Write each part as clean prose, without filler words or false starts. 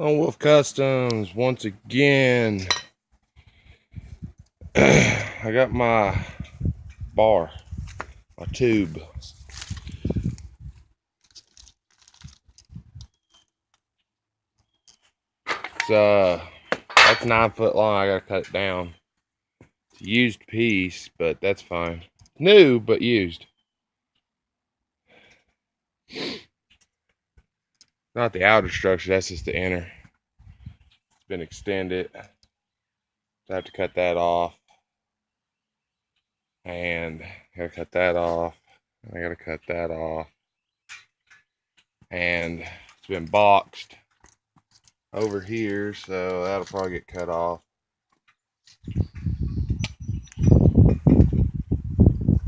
On Wolf Customs once again. I got my bar, my tube. That's 9 foot long. I gotta cut it down. It's a used piece, but that's fine. New, but used. Not the outer structure, that's just the inner. It's been extended. So I have to cut that off. And I gotta cut that off. And I gotta cut that off. And it's been boxed over here, so that'll probably get cut off.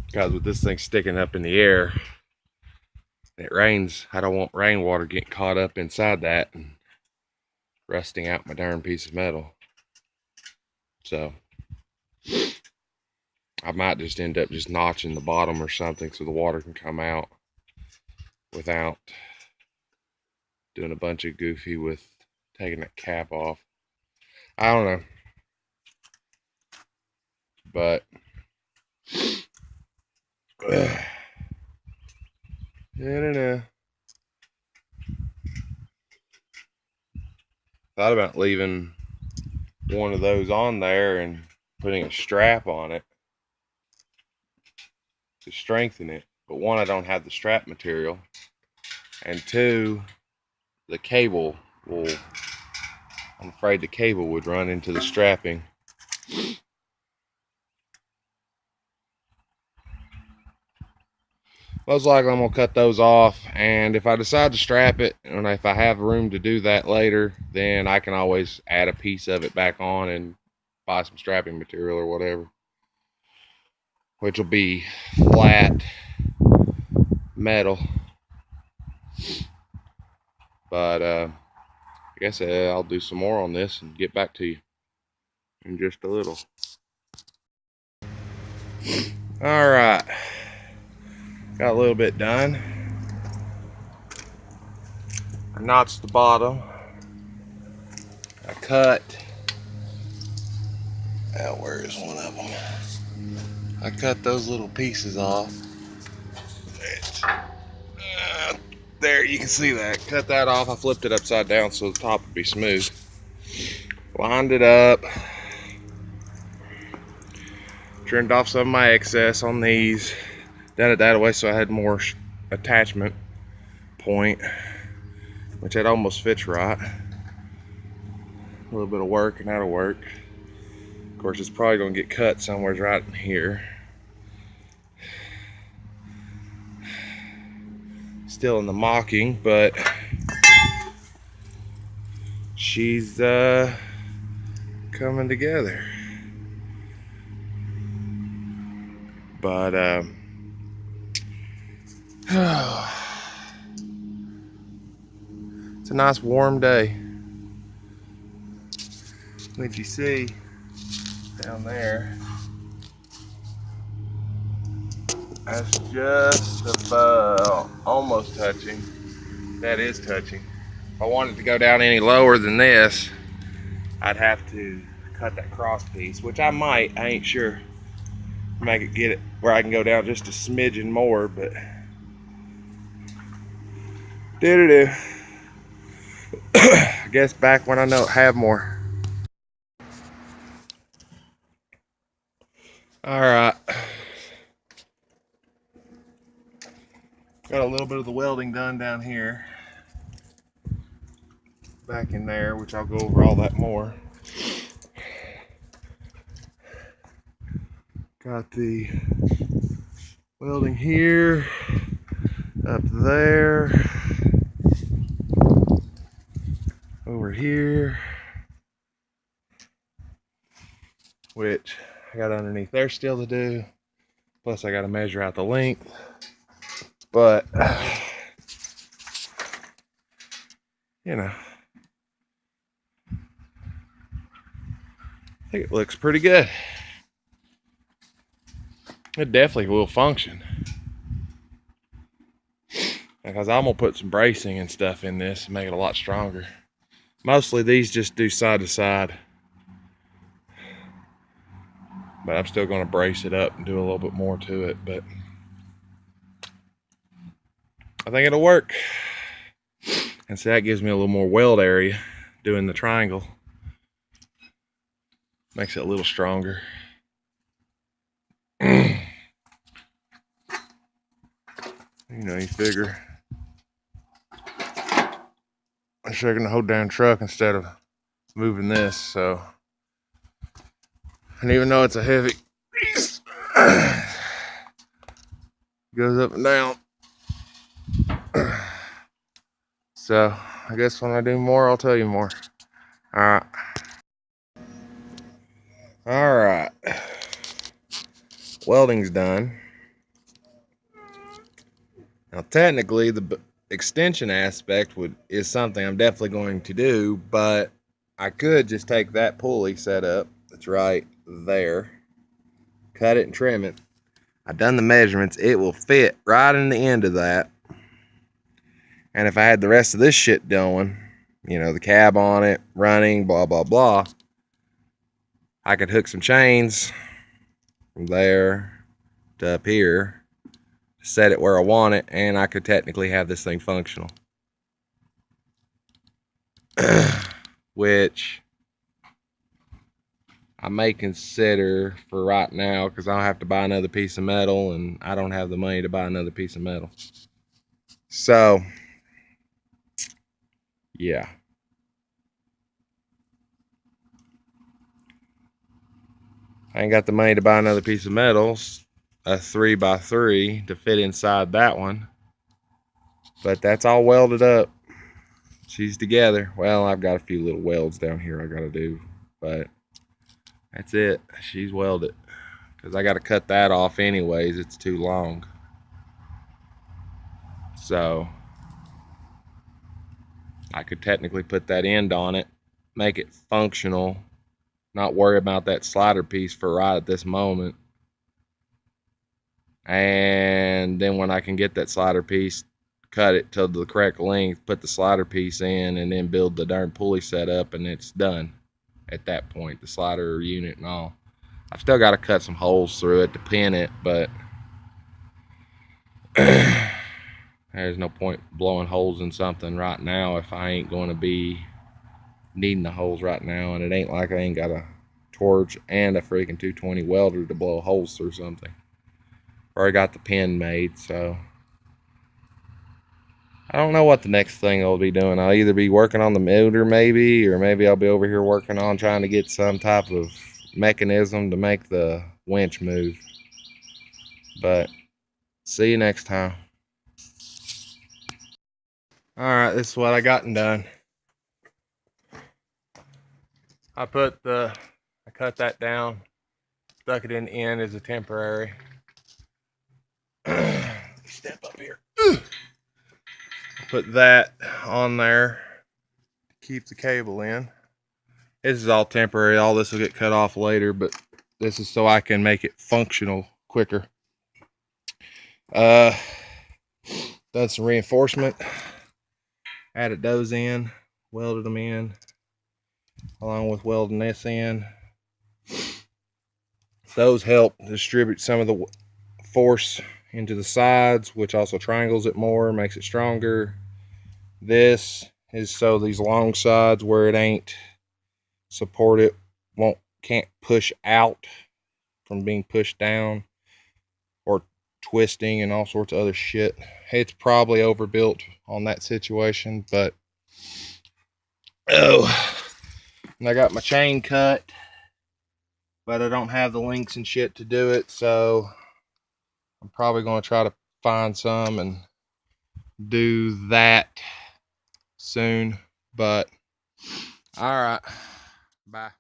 Because with this thing sticking up in the air, it rains. I don't want rainwater getting caught up inside that and rusting out my darn piece of metal. So I might just end up just notching the bottom or something so the water can come out without doing a bunch of goofy with taking that cap off. I don't know. But I don't know. Thought about leaving one of those on there and putting a strap on it to strengthen it. But one, I don't have the strap material. And two, the cable will, I'm afraid the cable would run into the strapping. Most likely I'm going to cut those off, and if I decide to strap it, and if I have room to do that later, then I can always add a piece of it back on and buy some strapping material or whatever, which will be flat metal. But I guess I'll do some more on this and get back to you in just a little. All right. Got a little bit done. I notched the bottom. I cut. Where is one of them? I cut those little pieces off. There, you can see that. Cut that off. I flipped it upside down so the top would be smooth. Lined it up. Trimmed off some of my excess on these. Done it that way so I had more attachment point, which that almost fits right. A little bit of work and that'll work. Of course, it's probably gonna get cut somewhere right in here. Still in the mocking, but she's coming together. But it's a nice warm day. What you see down there, that's just about almost touching. That is touching. If I wanted to go down any lower than this, I'd have to cut that cross piece, which I might. I ain't sure. Make it get it where I can go down just a smidgen more, but I guess back when I know have more. All right, got a little bit of the welding done down here, back in there, which I'll go over all that more. Got the welding here, up there, over here, which I got underneath there still to do. Plus I got to measure out the length. But, you know, I think it looks pretty good. It definitely will function. Because I'm going to put some bracing and stuff in this and make it a lot stronger. Mostly these just do side to side, but I'm still going to brace it up and do a little bit more to it, but I think it'll work. And so that gives me a little more weld area doing the triangle. Makes it a little stronger. You know, you figure I'm shaking the whole damn truck instead of moving this, so. And even though it's a heavy piece, goes up and down. So I guess when I do more, I'll tell you more. All right. Welding's done. Now technically the extension aspect is something I'm definitely going to do, but I could just take that pulley set up that's right there, cut it and trim it. I've done the measurements. It will fit right in the end of that. And if I had the rest of this shit going, you know, the cab on it, running, blah, blah, blah, I could hook some chains from there to up here, set it where I want it, and I could technically have this thing functional. Which I may consider for right now, because I'll have to buy another piece of metal, and I don't have the money to buy another piece of metal. So, yeah. I ain't got the money to buy another piece of metal, a 3x3 to fit inside that one. But that's all welded up. She's together. Well, I've got a few little welds down here I gotta do, but that's it. She's welded. Because I gotta cut that off anyways. It's too long. So I could technically put that end on it, make it functional, not worry about that slider piece for right at this moment. And then when I can get that slider piece, cut it to the correct length, put the slider piece in, and then build the darn pulley set up, and it's done at that point, the slider unit and all. I've still got to cut some holes through it to pin it, but there's no point blowing holes in something right now if I ain't going to be needing the holes right now, and it ain't like I ain't got a torch and a freaking 220 welder to blow holes through something. Already got the pin made, so I don't know what the next thing I'll be doing. I'll either be working on the motor maybe, or maybe I'll be over here working on trying to get some type of mechanism to make the winch move. But see you next time. Alright, this is what I gotten done. I cut that down, stuck it in the end as a temporary. Step up here. Put that on there to keep the cable in. This is all temporary. All this will get cut off later, but this is so I can make it functional quicker. Done some reinforcement. Added those in, welded them in, along with welding this in. Those help distribute some of the force into the sides, which also triangles it more, makes it stronger. This is so these long sides where it ain't supported can't push out from being pushed down or twisting and all sorts of other shit. It's probably overbuilt on that situation, but oh, and I got my chain cut, but I don't have the links and shit to do it, so I'm probably going to try to find some and do that soon. But all right, bye.